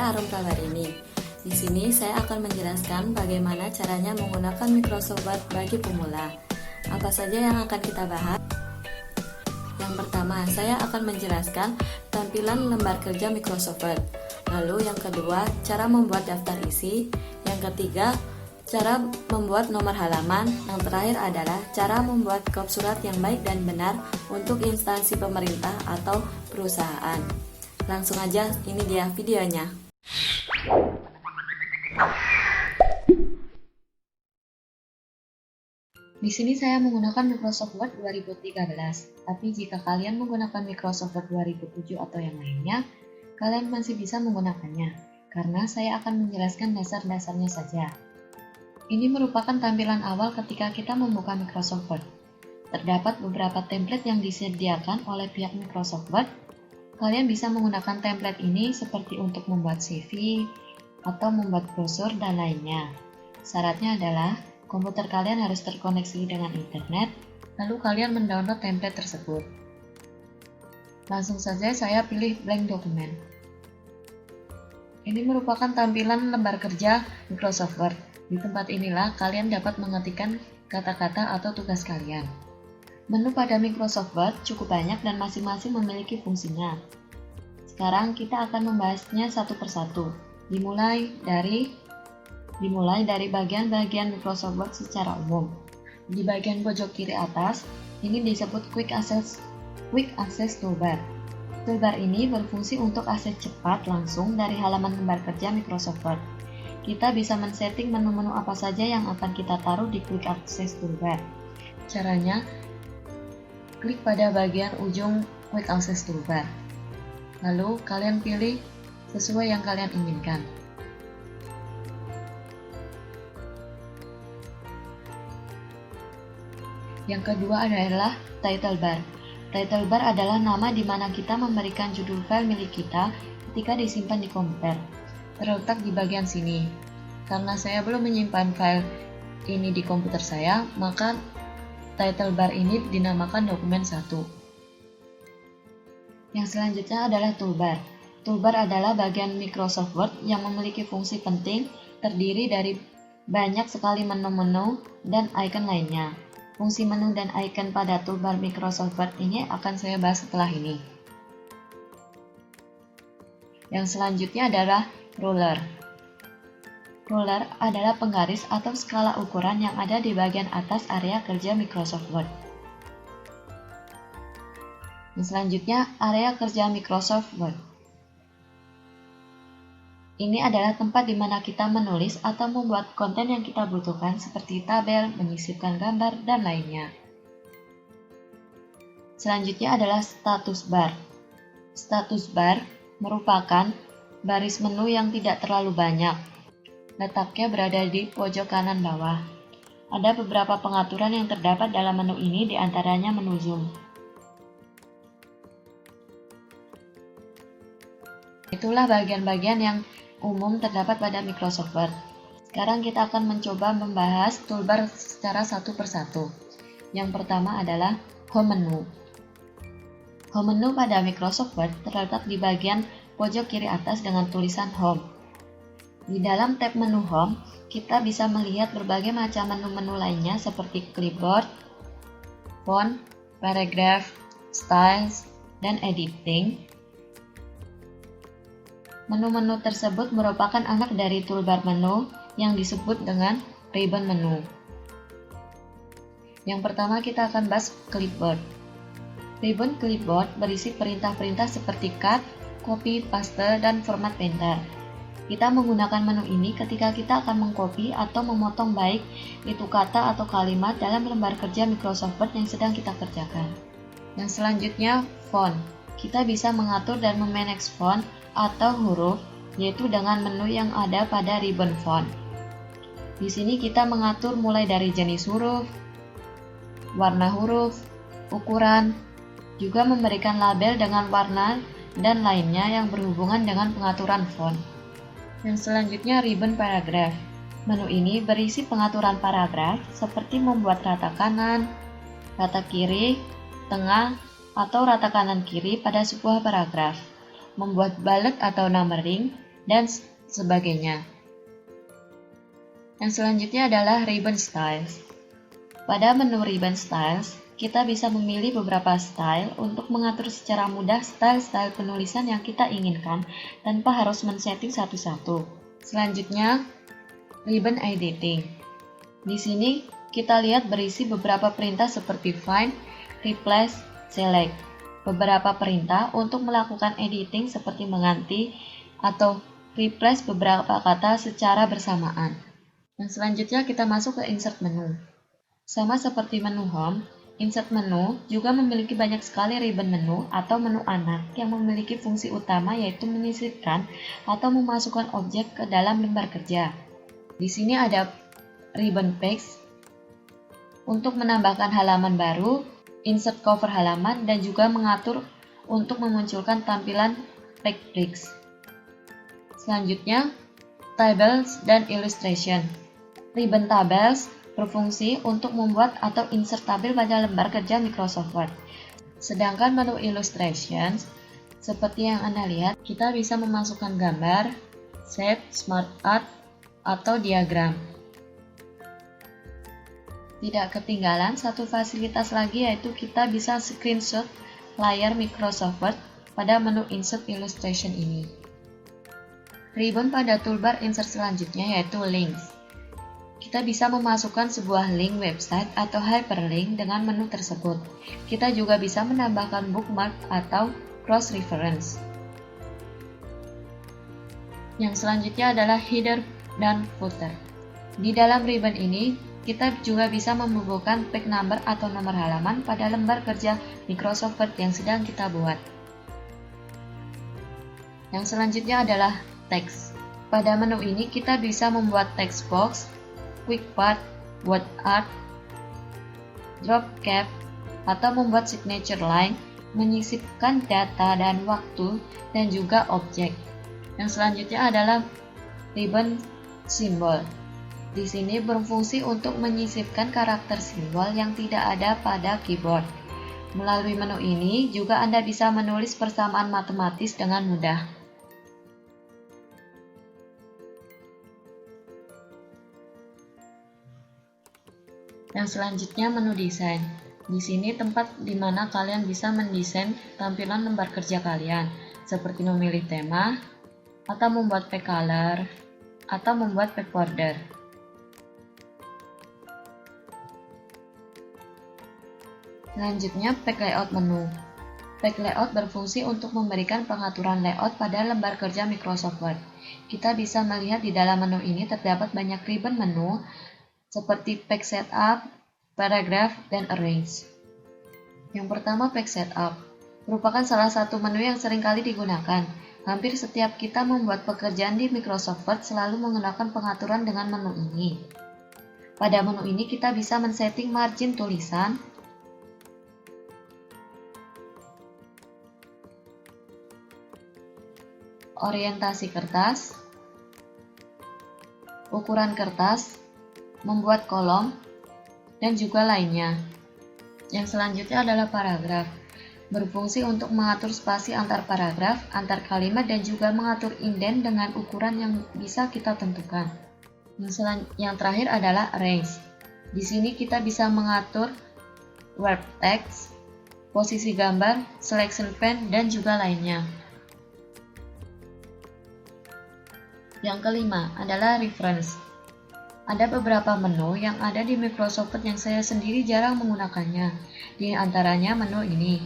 saya Arum Kabarini. Di sini saya akan menjelaskan bagaimana caranya menggunakan Microsoft Word bagi pemula. Apa saja yang akan kita bahas? Yang pertama, saya akan menjelaskan tampilan lembar kerja Microsoft Word. Lalu yang kedua, cara membuat daftar isi. Yang ketiga, cara membuat nomor halaman. Yang terakhir adalah cara membuat kop surat yang baik dan benar untuk instansi pemerintah atau perusahaan. Langsung aja, ini dia videonya. Di sini saya menggunakan Microsoft Word 2013, tapi jika kalian menggunakan Microsoft Word 2007 atau yang lainnya, kalian masih bisa menggunakannya, karena saya akan menjelaskan dasar-dasarnya saja. Ini merupakan tampilan awal ketika kita membuka Microsoft Word. Terdapat beberapa template yang disediakan oleh pihak Microsoft Word. Kalian bisa menggunakan template ini seperti untuk membuat CV, atau membuat brosur, dan lainnya. Syaratnya adalah komputer kalian harus terkoneksi dengan internet, lalu kalian mendownload template tersebut. Langsung saja saya pilih blank document. Ini merupakan tampilan lembar kerja Microsoft Word. Di tempat inilah kalian dapat mengetikkan kata-kata atau tugas kalian. Menu pada Microsoft Word cukup banyak dan masing-masing memiliki fungsinya. Sekarang kita akan membahasnya satu persatu. Dimulai dari bagian-bagian Microsoft Word secara umum. Di bagian pojok kiri atas, ini disebut Quick Access Toolbar. Toolbar ini berfungsi untuk akses cepat langsung dari halaman lembar kerja Microsoft Word. Kita bisa men-setting menu-menu apa saja yang akan kita taruh di Quick Access Toolbar. Caranya, klik pada bagian ujung Quick Access Toolbar. Lalu, kalian pilih sesuai yang kalian inginkan. Yang kedua adalah title bar. Title bar adalah nama di mana kita memberikan judul file milik kita ketika disimpan di komputer. Terletak di bagian sini. Karena saya belum menyimpan file ini di komputer saya, maka title bar ini dinamakan dokumen 1. Yang selanjutnya adalah toolbar. Toolbar adalah bagian Microsoft Word yang memiliki fungsi penting, terdiri dari banyak sekali menu-menu dan icon lainnya. Fungsi menu dan icon pada toolbar Microsoft Word ini akan saya bahas setelah ini. Yang selanjutnya adalah ruler. Ruler adalah penggaris atau skala ukuran yang ada di bagian atas area kerja Microsoft Word. Yang selanjutnya, area kerja Microsoft Word. Ini adalah tempat di mana kita menulis atau membuat konten yang kita butuhkan seperti tabel, menyisipkan gambar, dan lainnya. Selanjutnya adalah status bar. Status bar merupakan baris menu yang tidak terlalu banyak. Letaknya berada di pojok kanan bawah. Ada beberapa pengaturan yang terdapat dalam menu ini, diantaranya menu zoom. Itulah bagian-bagian yang umum terdapat pada Microsoft Word. Sekarang kita akan mencoba membahas toolbar secara satu persatu. Yang pertama adalah Home Menu. Home Menu pada Microsoft Word terletak di bagian pojok kiri atas dengan tulisan Home. Di dalam tab menu Home, kita bisa melihat berbagai macam menu-menu lainnya seperti clipboard, font, paragraph, styles, dan editing. Menu-menu tersebut merupakan anak dari toolbar menu yang disebut dengan ribbon menu. Yang pertama kita akan bahas clipboard. Ribbon clipboard berisi perintah-perintah seperti cut, copy, paste, dan format painter. Kita menggunakan menu ini ketika kita akan mengcopy atau memotong baik itu kata atau kalimat dalam lembar kerja Microsoft Word yang sedang kita kerjakan. Yang selanjutnya, font. Kita bisa mengatur dan memanage font atau huruf, yaitu dengan menu yang ada pada ribbon font. Di sini kita mengatur mulai dari jenis huruf, warna huruf, ukuran, juga memberikan label dengan warna dan lainnya yang berhubungan dengan pengaturan font. Yang selanjutnya ribbon paragraph. Menu ini berisi pengaturan paragraf seperti membuat rata kanan, rata kiri, tengah, atau rata kanan kiri pada sebuah paragraf, membuat bullet atau numbering, dan sebagainya. Yang selanjutnya adalah Ribbon Styles. Pada menu Ribbon Styles, kita bisa memilih beberapa style untuk mengatur secara mudah style-style penulisan yang kita inginkan tanpa harus men-setting satu-satu. Selanjutnya, Ribbon Editing. Di sini kita lihat berisi beberapa perintah seperti Find, Replace, Select. Beberapa perintah untuk melakukan editing seperti mengganti atau replace beberapa kata secara bersamaan. Yang selanjutnya kita masuk ke Insert Menu. Sama seperti menu Home, Insert Menu juga memiliki banyak sekali ribbon menu atau menu anak yang memiliki fungsi utama yaitu menyisipkan atau memasukkan objek ke dalam lembar kerja. Di sini ada Ribbon Page untuk menambahkan halaman baru, insert cover halaman, dan juga mengatur untuk memunculkan tampilan page breaks. Selanjutnya, Tables dan Illustration. Ribbon Tables berfungsi untuk membuat atau insert tabel pada lembar kerja Microsoft Word. Sedangkan menu Illustrations, seperti yang Anda lihat, kita bisa memasukkan gambar, shape, smart art, atau diagram. Tidak ketinggalan satu fasilitas lagi yaitu kita bisa screenshot layar Microsoft Word pada menu Insert Illustration ini. Ribbon pada toolbar insert selanjutnya yaitu Links. Kita bisa memasukkan sebuah link website atau hyperlink dengan menu tersebut. Kita juga bisa menambahkan bookmark atau cross-reference. Yang selanjutnya adalah header dan footer. Di dalam ribbon ini, kita juga bisa membubuhkan page number atau nomor halaman pada lembar kerja Microsoft Word yang sedang kita buat. Yang selanjutnya adalah teks. Pada menu ini kita bisa membuat text box, quick part, word art, drop cap, atau membuat signature line, menyisipkan data dan waktu, dan juga objek. Yang selanjutnya adalah ribbon symbol. Di sini berfungsi untuk menyisipkan karakter simbol yang tidak ada pada keyboard. Melalui menu ini juga Anda bisa menulis persamaan matematis dengan mudah. Yang selanjutnya menu desain. Di sini tempat di mana kalian bisa mendesain tampilan lembar kerja kalian, seperti memilih tema, atau membuat page color, atau membuat page border. Selanjutnya, page layout menu. Page layout berfungsi untuk memberikan pengaturan layout pada lembar kerja Microsoft Word. Kita bisa melihat di dalam menu ini terdapat banyak ribbon menu, seperti page setup, paragraph, dan arrange. Yang pertama, page setup merupakan salah satu menu yang sering kali digunakan. Hampir setiap kita membuat pekerjaan di Microsoft Word selalu menggunakan pengaturan dengan menu ini. Pada menu ini kita bisa men-setting margin tulisan, orientasi kertas, ukuran kertas, membuat kolom, dan juga lainnya. Yang selanjutnya adalah paragraf. Berfungsi untuk mengatur spasi antar paragraf, antar kalimat, dan juga mengatur indent dengan ukuran yang bisa kita tentukan. Yang terakhir adalah arrange. Di sini kita bisa mengatur word text, posisi gambar, selection pen, dan juga lainnya. Yang kelima adalah reference. Ada beberapa menu yang ada di Microsoft Word yang saya sendiri jarang menggunakannya. Di antaranya menu ini.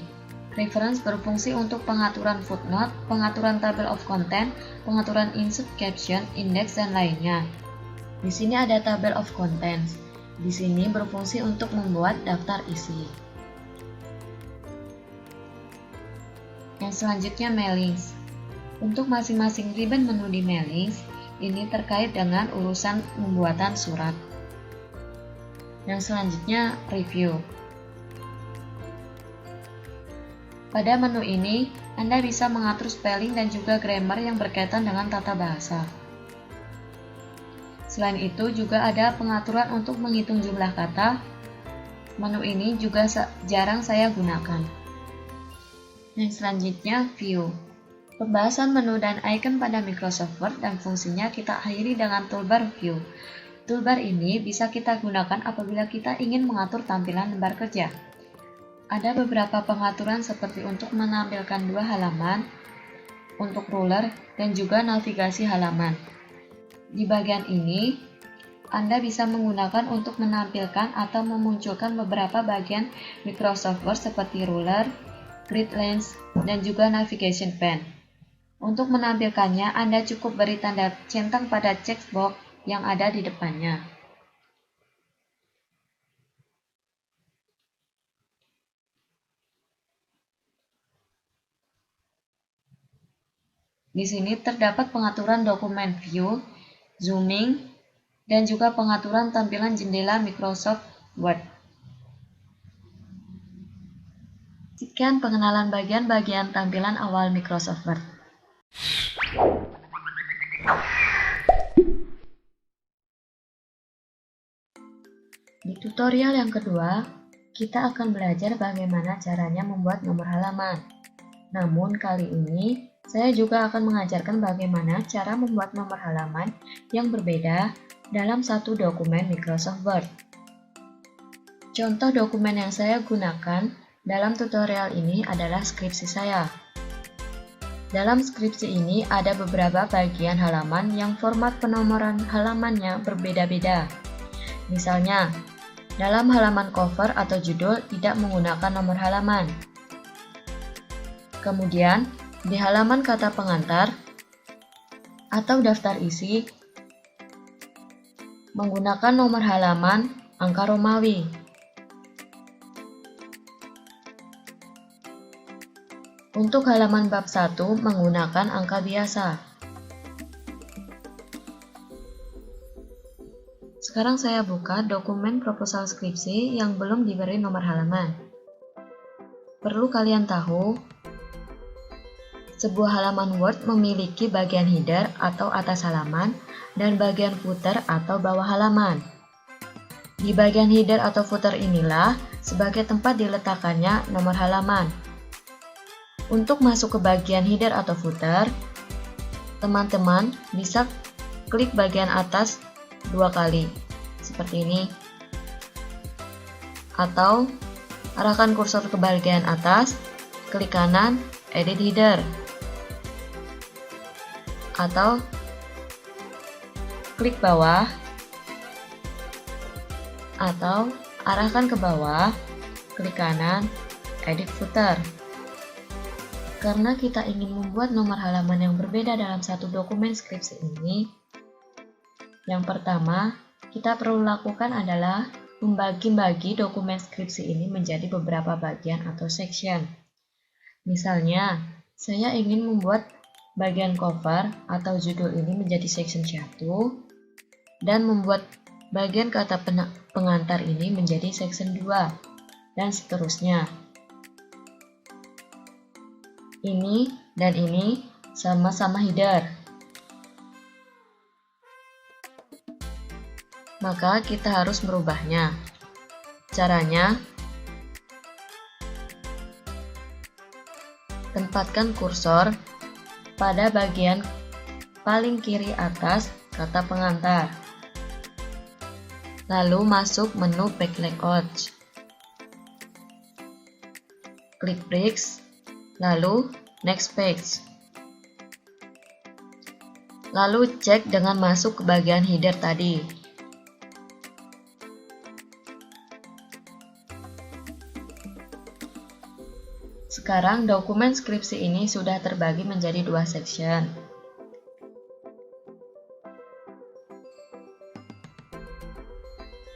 Reference berfungsi untuk pengaturan footnote, pengaturan table of content, pengaturan insert caption, index, dan lainnya. Di sini ada table of contents. Di sini berfungsi untuk membuat daftar isi. Yang selanjutnya mailings. Untuk masing-masing ribbon menu di mailings, ini terkait dengan urusan pembuatan surat. Yang selanjutnya, review. Pada menu ini, Anda bisa mengatur spelling dan juga grammar yang berkaitan dengan tata bahasa. Selain itu, juga ada pengaturan untuk menghitung jumlah kata. Menu ini juga jarang saya gunakan. Yang selanjutnya, view. Pembahasan menu dan icon pada Microsoft Word dan fungsinya kita akhiri dengan toolbar View. Toolbar ini bisa kita gunakan apabila kita ingin mengatur tampilan lembar kerja. Ada beberapa pengaturan seperti untuk menampilkan dua halaman, untuk ruler, dan juga navigasi halaman. Di bagian ini, Anda bisa menggunakan untuk menampilkan atau memunculkan beberapa bagian Microsoft Word seperti ruler, grid lines, dan juga navigation pane. Untuk menampilkannya, Anda cukup beri tanda centang pada checkbox yang ada di depannya. Di sini terdapat pengaturan dokumen view, zooming, dan juga pengaturan tampilan jendela Microsoft Word. Sekian pengenalan bagian-bagian tampilan awal Microsoft Word. Di tutorial yang kedua, kita akan belajar bagaimana caranya membuat nomor halaman. Namun kali ini, saya juga akan mengajarkan bagaimana cara membuat nomor halaman yang berbeda dalam satu dokumen Microsoft Word. Contoh dokumen yang saya gunakan dalam tutorial ini adalah skripsi saya. Dalam skripsi ini ada beberapa bagian halaman yang format penomoran halamannya berbeda-beda. Misalnya, dalam halaman cover atau judul tidak menggunakan nomor halaman. Kemudian, di halaman kata pengantar atau daftar isi, menggunakan nomor halaman angka Romawi. Untuk halaman bab 1 menggunakan angka biasa. Sekarang saya buka dokumen proposal skripsi yang belum diberi nomor halaman. Perlu kalian tahu, sebuah halaman Word memiliki bagian header atau atas halaman dan bagian footer atau bawah halaman. Di bagian header atau footer inilah sebagai tempat diletakkannya nomor halaman. Untuk masuk ke bagian header atau footer, teman-teman bisa klik bagian atas 2 kali, seperti ini. Atau arahkan kursor ke bagian atas, klik kanan, edit header. Atau klik bawah, atau arahkan ke bawah, klik kanan, edit footer. Karena kita ingin membuat nomor halaman yang berbeda dalam satu dokumen skripsi ini, yang pertama kita perlu lakukan adalah membagi-bagi dokumen skripsi ini menjadi beberapa bagian atau section. Misalnya, saya ingin membuat bagian cover atau judul ini menjadi section 1 dan membuat bagian kata pengantar ini menjadi section 2 dan seterusnya. Ini dan ini sama-sama header. Maka kita harus merubahnya. Caranya, tempatkan kursor pada bagian paling kiri atas kata pengantar. Lalu masuk menu Back Layout. Klik Bricks, lalu Next Page. Lalu cek dengan masuk ke bagian header tadi. Sekarang dokumen skripsi ini sudah terbagi menjadi 2 section.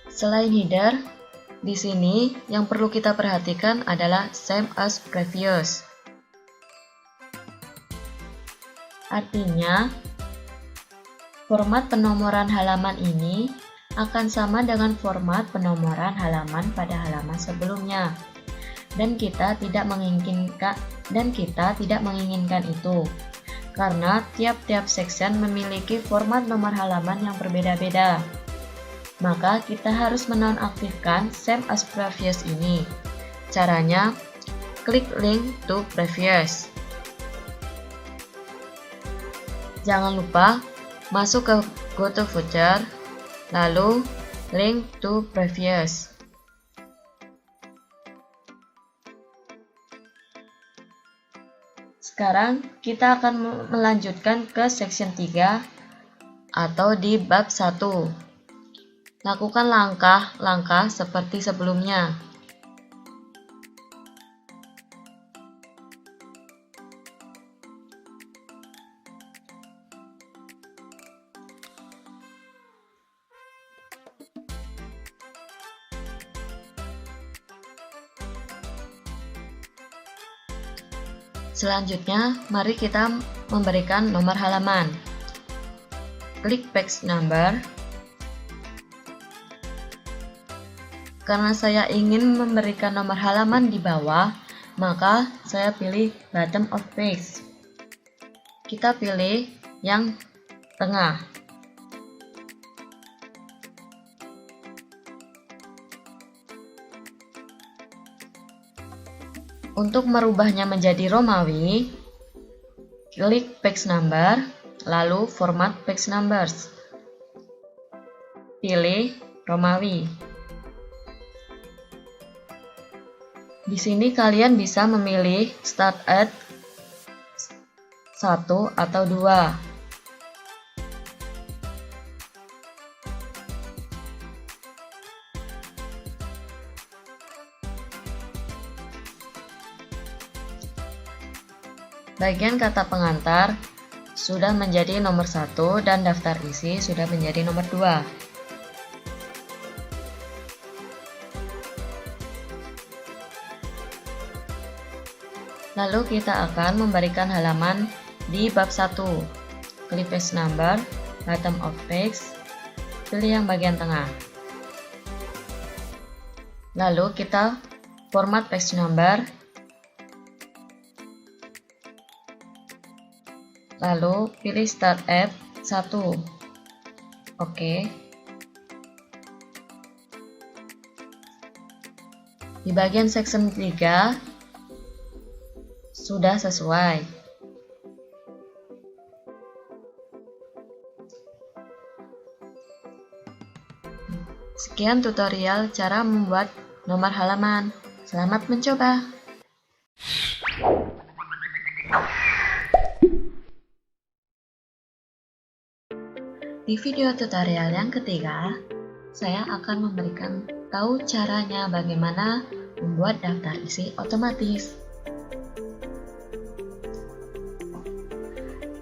Selain header, di sini yang perlu kita perhatikan adalah same as previous. Artinya, format penomoran halaman ini akan sama dengan format penomoran halaman pada halaman sebelumnya. Dan kita tidak menginginkan itu, karena tiap-tiap section memiliki format nomor halaman yang berbeda-beda. Maka kita harus menonaktifkan same as previous ini. Caranya, klik link to previous. Jangan lupa masuk ke Go to Future, lalu link to previous. Sekarang kita akan melanjutkan ke section 3 atau di bab 1. Lakukan langkah-langkah seperti sebelumnya. Selanjutnya, mari kita memberikan nomor halaman. Klik page number. Karena saya ingin memberikan nomor halaman di bawah, maka saya pilih bottom of page. Kita pilih yang tengah. Untuk merubahnya menjadi Romawi, klik page number, lalu format page numbers. Pilih Romawi. Di sini kalian bisa memilih start at 1 atau 2. Bagian kata pengantar sudah menjadi nomor 1 dan daftar isi sudah menjadi nomor 2. Lalu kita akan memberikan halaman di bab 1. Klik page number, bottom of page, pilih yang bagian tengah. Lalu kita format page number, lalu pilih start at 1. Oke. Di bagian section 3 sudah sesuai. Sekian tutorial cara membuat nomor halaman. Selamat mencoba. Di video tutorial yang ketiga, saya akan memberikan tahu caranya bagaimana membuat daftar isi otomatis.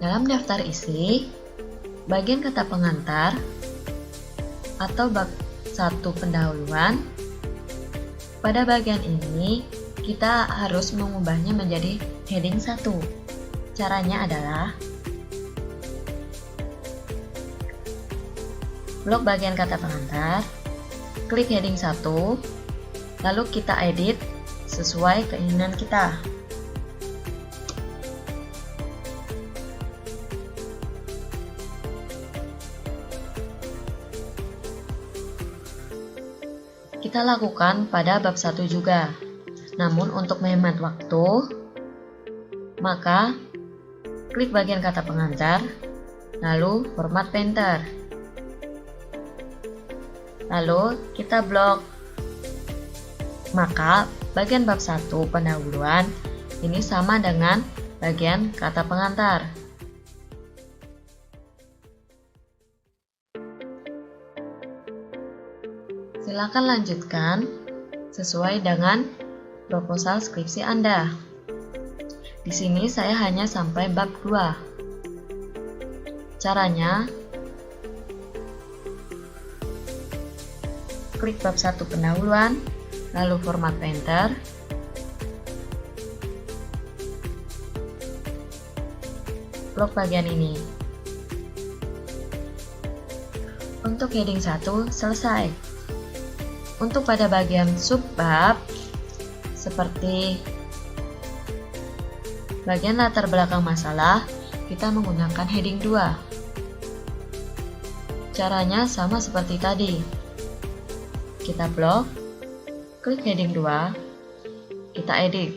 Dalam daftar isi, bagian kata pengantar atau bab 1 pendahuluan, pada bagian ini kita harus mengubahnya menjadi heading 1. Caranya adalah blok bagian kata pengantar, klik heading 1, lalu kita edit sesuai keinginan kita. Kita lakukan pada bab 1 juga. Namun untuk menghemat waktu, maka klik bagian kata pengantar, lalu format painter. Lalu kita blok. Maka bagian bab 1 pendahuluan ini sama dengan bagian kata pengantar. Silakan lanjutkan sesuai dengan proposal skripsi Anda. Di sini saya hanya sampai bab 2. Caranya, klik bab 1 pendahuluan, lalu format painter, blok bagian ini. Untuk heading 1 selesai. Untuk pada bagian subbab, seperti bagian latar belakang masalah, kita menggunakan heading 2. Caranya sama seperti tadi. Kita blok, klik heading 2, kita edit.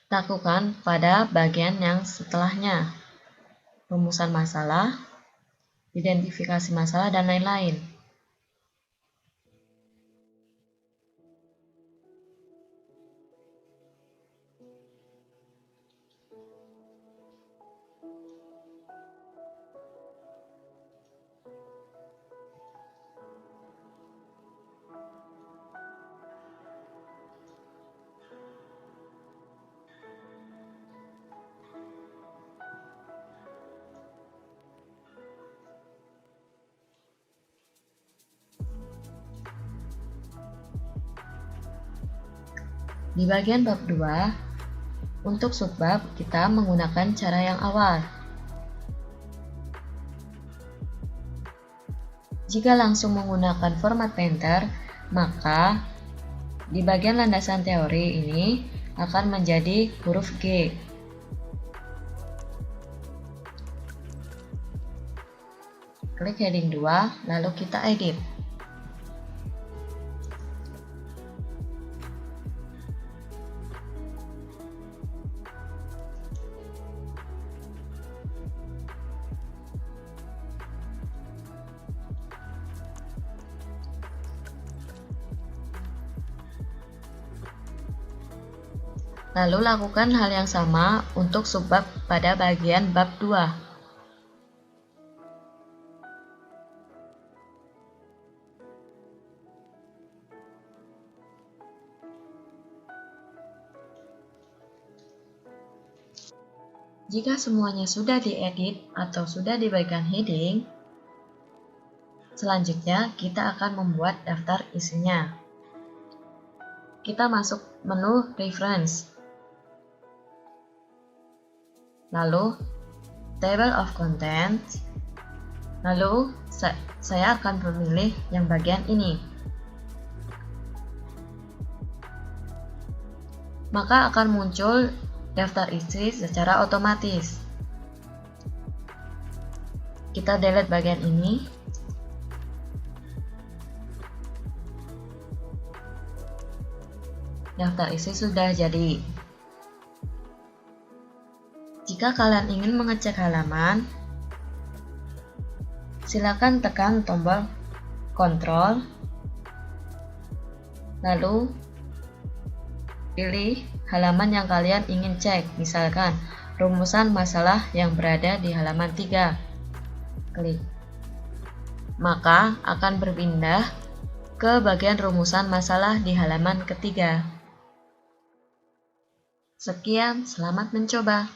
lakukan pada bagian yang setelahnya. Rumusan masalah, identifikasi masalah, dan lain-lain. Di bagian bab 2, untuk subbab kita menggunakan cara yang awal. Jika langsung menggunakan format painter, maka di bagian landasan teori ini akan menjadi huruf G. Klik heading 2, lalu kita edit. Lalu lakukan hal yang sama untuk subbab pada bagian bab 2. Jika semuanya sudah diedit atau sudah diberikan heading, selanjutnya kita akan membuat daftar isinya. Kita masuk menu Reference. Lalu Table of Contents, lalu saya akan memilih yang bagian ini. Maka akan muncul daftar isi secara otomatis. Kita delete bagian ini. Daftar isi sudah jadi. Jika kalian ingin mengecek halaman, silakan tekan tombol Ctrl, lalu pilih halaman yang kalian ingin cek, misalkan rumusan masalah yang berada di halaman 3. Klik. Maka akan berpindah ke bagian rumusan masalah di halaman ketiga. Sekian, selamat mencoba.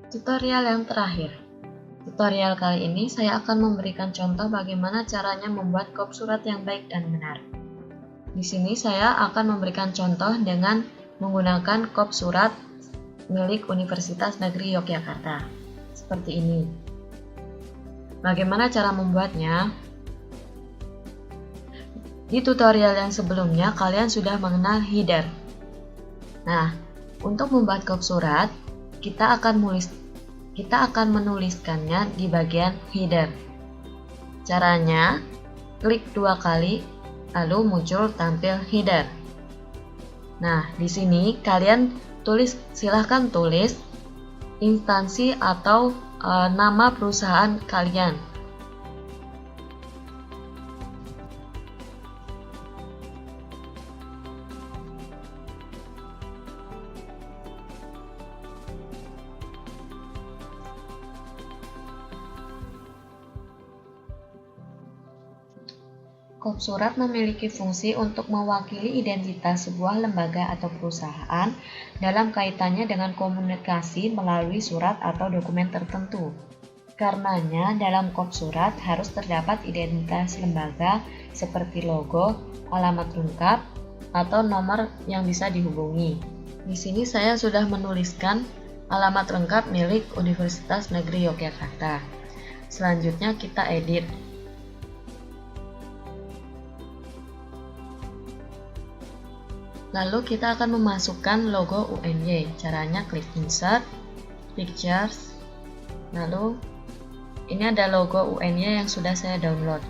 Tutorial yang terakhir. Tutorial kali ini saya akan memberikan contoh bagaimana caranya membuat kop surat yang baik dan benar. Di sini saya akan memberikan contoh dengan menggunakan kop surat milik Universitas Negeri Yogyakarta. Seperti ini. Bagaimana cara membuatnya? Di tutorial yang sebelumnya kalian sudah mengenal header. Nah, untuk membuat kop surat, kita akan menuliskannya di bagian header. Caranya, klik 2 kali, lalu muncul tampil header. Nah, di sini kalian silahkan tulis instansi atau nama perusahaan kalian. Kop surat memiliki fungsi untuk mewakili identitas sebuah lembaga atau perusahaan dalam kaitannya dengan komunikasi melalui surat atau dokumen tertentu. Karenanya, dalam kop surat harus terdapat identitas lembaga seperti logo, alamat lengkap, atau nomor yang bisa dihubungi. Di sini saya sudah menuliskan alamat lengkap milik Universitas Negeri Yogyakarta. Selanjutnya kita edit. Lalu kita akan memasukkan logo UNY. Caranya klik Insert, Pictures, lalu Ini ada logo UN-nya yang sudah saya download.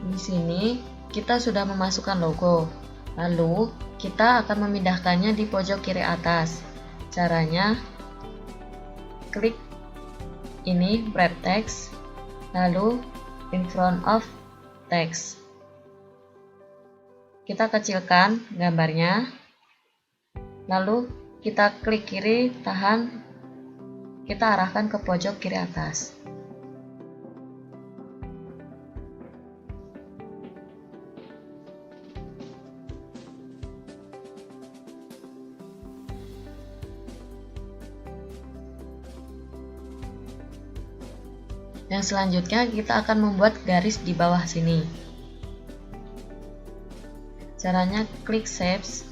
Di sini kita sudah memasukkan logo. Lalu kita akan memindahkannya di pojok kiri atas. Caranya, klik ini wrap text, lalu in front of text. Kita kecilkan gambarnya, lalu kita klik kiri, tahan, kita arahkan ke pojok kiri atas. Yang selanjutnya kita akan membuat garis di bawah sini. Caranya klik shapes,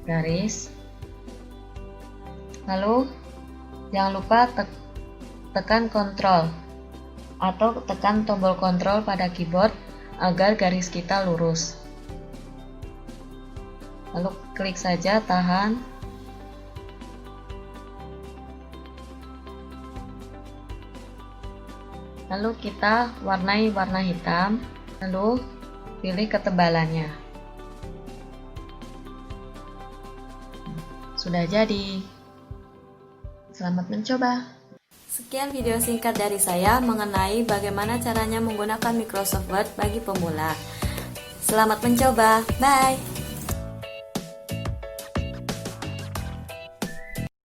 garis, lalu jangan lupa tekan Ctrl atau tekan tombol Ctrl pada keyboard agar garis kita lurus. Lalu klik saja, tahan. Lalu kita warnai warna hitam, lalu pilih ketebalannya. Sudah jadi. Selamat mencoba. Sekian video singkat dari saya mengenai bagaimana caranya menggunakan Microsoft Word bagi pemula. Selamat mencoba. Bye.